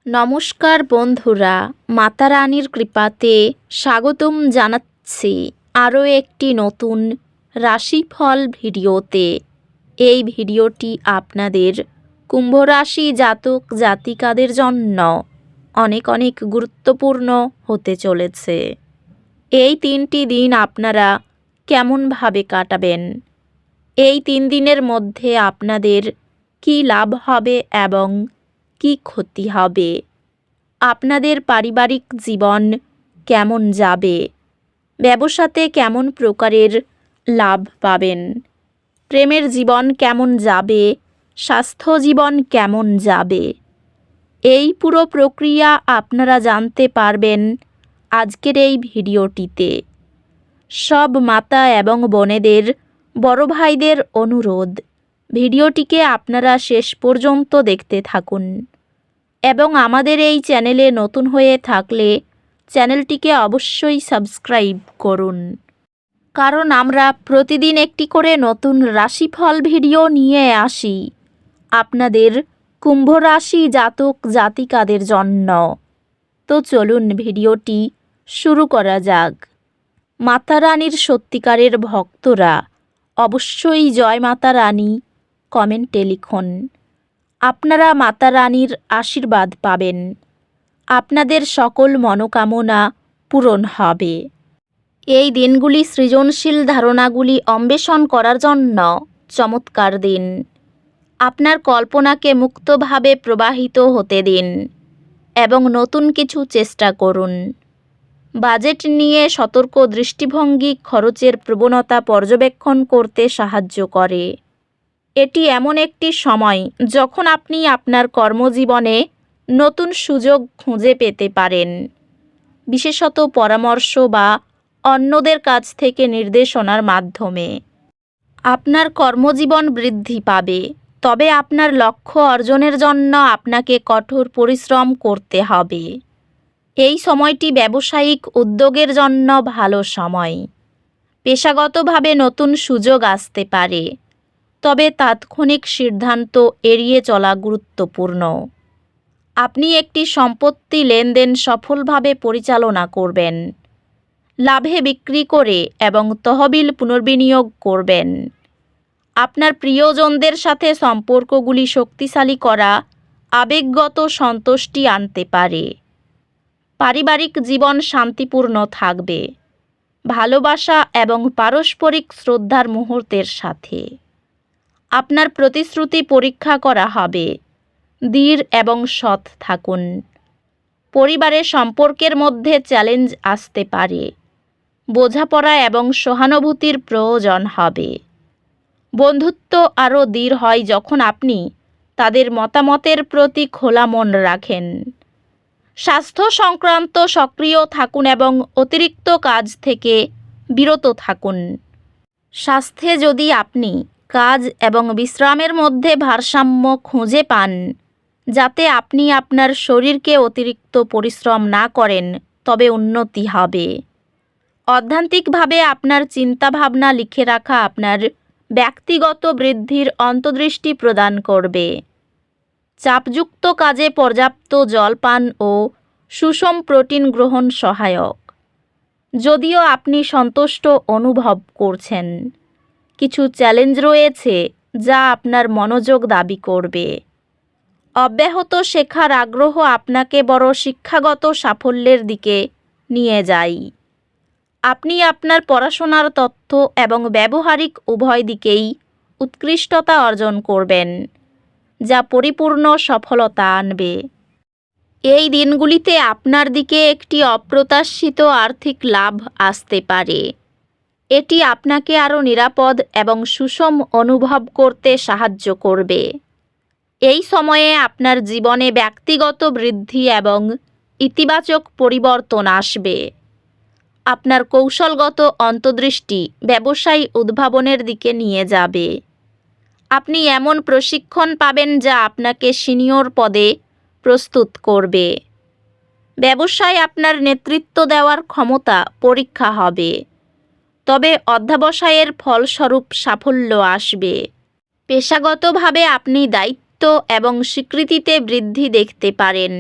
নমস্কার বন্ধুরা, মাতা রানীর কৃপাতে স্বাগতম জানাচ্ছি আরও একটি নতুন রাশিফল ভিডিওতে। এই ভিডিওটি আপনাদের কুম্ভ রাশি জাতক জাতিকাদের জন্য অনেক অনেক গুরুত্বপূর্ণ হতে চলেছে। এই 3টি দিন আপনারা কেমনভাবে কাটাবেন, এই 3 দিনের মধ্যে আপনাদের কী লাভ হবে এবং কি ক্ষতি হবে, আপনাদের পারিবারিক জীবন কেমন যাবে, ব্যবসাতে কেমন প্রকারের লাভ পাবেন, প্রেমের জীবন কেমন যাবে, স্বাস্থ্য জীবন কেমন যাবে, এই পুরো প্রক্রিয়া আপনারা জানতে পারবেন আজকের এই ভিডিওটিতে। সব মাতা এবং বোনেদের, বড় ভাইদের অনুরোধ, ভিডিওটিকে আপনারা শেষ পর্যন্ত দেখতে থাকুন এবং আমাদের এই চ্যানেলে নতুন হয়ে থাকলে চ্যানেলটিকে অবশ্যই সাবস্ক্রাইব করুন, কারণ আমরা প্রতিদিন একটি করে নতুন রাশিফল ভিডিও নিয়ে আসি আপনাদের কুম্ভ রাশি জাতক জাতিকাদের জন্য। তো চলুন ভিডিওটি শুরু করা যাক। মাতা রানীর সত্যিকারের ভক্তরা অবশ্যই জয় মাতা রানী কমেন্টে লিখুন। আপনারা মাতা রানীর আশীর্বাদ পাবেন, আপনাদের সকল মনোকামনা পূরণ হবে। এই দিনগুলি সৃজনশীল ধারণাগুলি অন্বেষণ করার জন্য চমৎকার দিন। আপনার কল্পনাকে মুক্তভাবে প্রবাহিত হতে দিন এবং নতুন কিছু চেষ্টা করুন। বাজেট নিয়ে সতর্ক দৃষ্টিভঙ্গি খরচের প্রবণতা পর্যবেক্ষণ করতে সাহায্য করে। এটি এমন একটি সময় যখন আপনি আপনার কর্মজীবনে নতুন সুযোগ খুঁজে পেতে পারেন, বিশেষত পরামর্শ বা অন্যদের কাছ থেকে নির্দেশনার মাধ্যমে। আপনার কর্মজীবন বৃদ্ধি পাবে, তবে আপনার লক্ষ্য অর্জনের জন্য আপনাকে কঠোর পরিশ্রম করতে হবে। এই সময়টি ব্যবসায়িক উদ্যোগের জন্য ভালো সময়। পেশাগতভাবে নতুন সুযোগ আসতে পারে, তবে তাৎক্ষণিক সিদ্ধান্ত এড়িয়ে চলা গুরুত্বপূর্ণ। আপনি একটি সম্পত্তি লেনদেন সফলভাবে পরিচালনা করবেন, লাভে বিক্রি করে এবং তহবিল পুনর্বিনিয়োগ করবেন। আপনার প্রিয়জনদের সাথে সম্পর্কগুলি শক্তিশালী করা আবেগগত সন্তুষ্টি আনতে পারে। পারিবারিক জীবন শান্তিপূর্ণ থাকবে, ভালোবাসা এবং পারস্পরিক শ্রদ্ধার মুহূর্তের সাথে। আপনার প্রতিশ্রুতি পরীক্ষা করা হবে, দৃঢ় এবং সৎ থাকুন। পরিবারের সম্পর্কের মধ্যে চ্যালেঞ্জ আসতে পারে, বোঝাপড়া এবং সহানুভূতির প্রয়োজন হবে। বন্ধুত্ব আরও দৃঢ় হয় যখন আপনি তাদের মতামতের প্রতি খোলা মন রাখেন। স্বাস্থ্য সংক্রান্ত সক্রিয় থাকুন এবং অতিরিক্ত কাজ থেকে বিরত থাকুন। স্বাস্থ্যে যদি আপনি কাজ এবং বিশ্রামের মধ্যে ভারসাম্য খুঁজে পান, যাতে আপনি আপনার শরীরকে অতিরিক্ত পরিশ্রম না করেন, তবে উন্নতি হবে। অধ্যাত্মিকভাবে আপনার চিন্তাভাবনা লিখে রাখা আপনার ব্যক্তিগত বৃদ্ধির অন্তর্দৃষ্টি প্রদান করবে। চাপযুক্ত কাজে পর্যাপ্ত জলপান ও সুষম প্রোটিন গ্রহণ সহায়ক। যদিও আপনি সন্তুষ্ট অনুভব করছেন, কিছু চ্যালেঞ্জ রয়েছে যা আপনার মনোযোগ দাবি করবে। অব্যাহত শেখার আগ্রহ আপনাকে বড় শিক্ষাগত সাফল্যের দিকে নিয়ে যায়। আপনি আপনার পড়াশোনার তথ্য এবং ব্যবহারিক উভয় দিকেই উৎকৃষ্টতা অর্জন করবেন, যা পরিপূর্ণ সফলতা আনবে। এই দিনগুলিতে আপনার দিকে একটি অপ্রত্যাশিত আর্থিক লাভ আসতে পারে। এটি আপনাকে আরও নিরাপদ এবং সুষম অনুভব করতে সাহায্য করবে। এই সময়ে আপনার জীবনে ব্যক্তিগত বৃদ্ধি এবং ইতিবাচক পরিবর্তন আসবে। আপনার কৌশলগত অন্তর্দৃষ্টি ব্যবসায়ী উদ্ভাবনের দিকে নিয়ে যাবে। আপনি এমন প্রশিক্ষণ পাবেন যা আপনাকে সিনিয়র পদে প্রস্তুত করবে। ব্যবসায় আপনার নেতৃত্ব দেওয়ার ক্ষমতা পরীক্ষা হবে, তবে অধ্যবসায়ের ফলস্বরূপ সাফল্য আসবে। পেশাগতভাবে আপনি দায়িত্ব এবং স্বীকৃতিতে বৃদ্ধি দেখতে পারেন।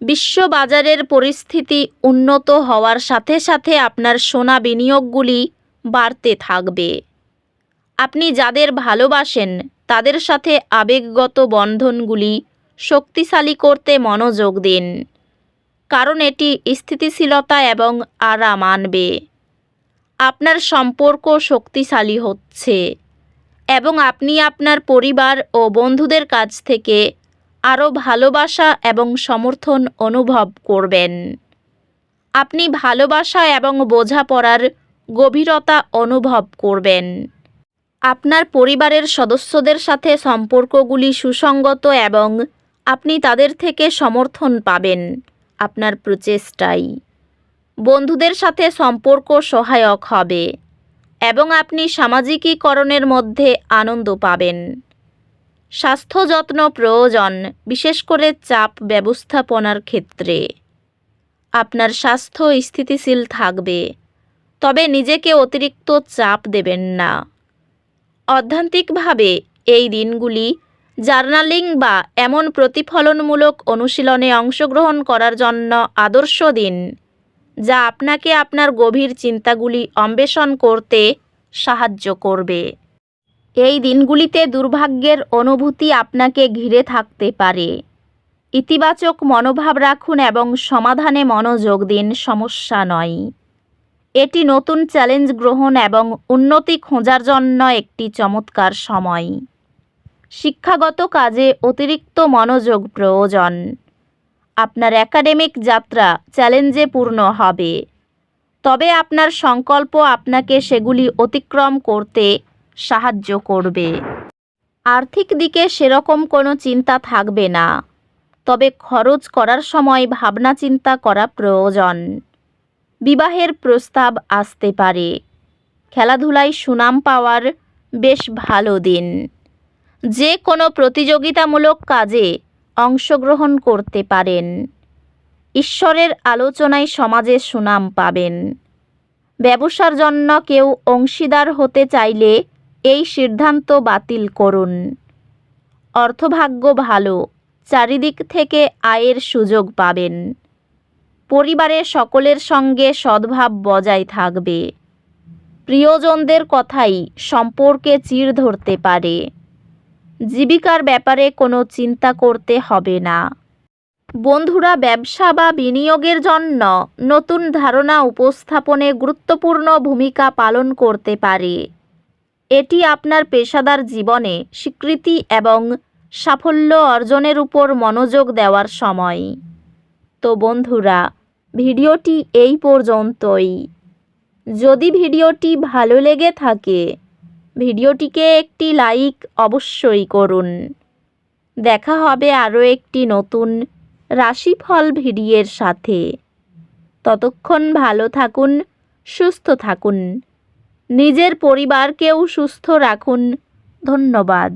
বিশ্ববাজারের পরিস্থিতি উন্নত হওয়ার সাথে সাথে আপনার সোনা বিনিয়োগগুলি বাড়তে থাকবে। আপনি যাদের ভালোবাসেন তাদের সাথে আবেগগত বন্ধনগুলি শক্তিশালী করতে মনোযোগ দিন, কারণ এটি স্থিতিশীলতা এবং আরাম আনবে। আপনার সম্পর্ক শক্তিশালী হচ্ছে এবং আপনি আপনার পরিবার ও বন্ধুদের কাছ থেকে আরও ভালোবাসা এবং সমর্থন অনুভব করবেন। আপনি ভালোবাসা এবং বোঝাপড়ার গভীরতা অনুভব করবেন। আপনার পরিবারের সদস্যদের সাথে সম্পর্কগুলি সুসংগত এবং আপনি তাদের থেকে সমর্থন পাবেন আপনার প্রচেষ্টায়। বন্ধুদের সাথে সম্পর্ক সহায়ক হবে এবং আপনি সামাজিকীকরণের মধ্যে আনন্দ পাবেন। স্বাস্থ্য যত্ন প্রয়োজন, বিশেষ করে চাপ ব্যবস্থাপনার ক্ষেত্রে। আপনার স্বাস্থ্য স্থিতিশীল থাকবে, তবে নিজেকে অতিরিক্ত চাপ দেবেন না। অধ্যাত্মিকভাবে এই দিনগুলি জার্নালিং বা এমন প্রতিফলনমূলক অনুশীলনে অংশগ্রহণ করার জন্য আদর্শ দিন যা আপনাকে আপনার গভীর চিন্তাগুলি অন্বেষণ করতে সাহায্য করবে। এই দিনগুলিতে দুর্ভাগ্যের অনুভূতি আপনাকে ঘিরে থাকতে পারে। ইতিবাচক মনোভাব রাখুন এবং সমাধানে মনোযোগ দিন, সমস্যা নয়। এটি নতুন চ্যালেঞ্জ গ্রহণ এবং উন্নতি খোঁজার জন্য একটি চমৎকার সময়। শিক্ষাগত কাজে অতিরিক্ত মনোযোগ প্রয়োজন। আপনার একাডেমিক যাত্রা চ্যালেঞ্জে পূর্ণ হবে, তবে আপনার সংকল্প আপনাকে সেগুলি অতিক্রম করতে সাহায্য করবে। আর্থিক দিকে সেরকম কোনো চিন্তা থাকবে না, তবে খরচ করার সময় ভাবনা চিন্তা করা প্রয়োজন। বিবাহের প্রস্তাব আসতে পারে। খেলাধুলায় সুনাম পাওয়ার বেশ ভালো দিন। যে কোনো প্রতিযোগিতামূলক কাজে অংশগ্রহণ করতে পারেন। ঈশ্বরের আলোচনায় সমাজে সুনাম পাবেন। ব্যবসার জন্য কেউ অংশীদার হতে চাইলে এই সিদ্ধান্ত বাতিল করুন। অর্থভাগ্য ভালো, চারিদিক থেকে আয়ের সুযোগ পাবেন। পরিবারের সকলের সঙ্গে সদ্ভাব বজায় থাকবে। প্রিয়জনদের কথাই সম্পর্কে চিড় ধরতে পারে। জীবিকার ব্যাপারে কোনো চিন্তা করতে হবে না। বন্ধুরা, ব্যবসা বা বিনিয়োগের জন্য নতুন ধারণা উপস্থাপনে গুরুত্বপূর্ণ ভূমিকা পালন করতে পারে। এটি আপনার পেশাদার জীবনে স্বীকৃতি এবং সাফল্য অর্জনের উপর মনোযোগ দেওয়ার সময়। তো বন্ধুরা, ভিডিওটি এই পর্যন্তই। যদি ভিডিওটি ভালো লেগে থাকে ভিডিওটিকে একটি লাইক অবশ্যই করুন। দেখা হবে আরও একটি নতুন রাশিফল ভিডিওর সাথে। ততক্ষণ ভালো থাকুন, সুস্থ থাকুন, নিজের পরিবারকেও সুস্থ রাখুন। ধন্যবাদ।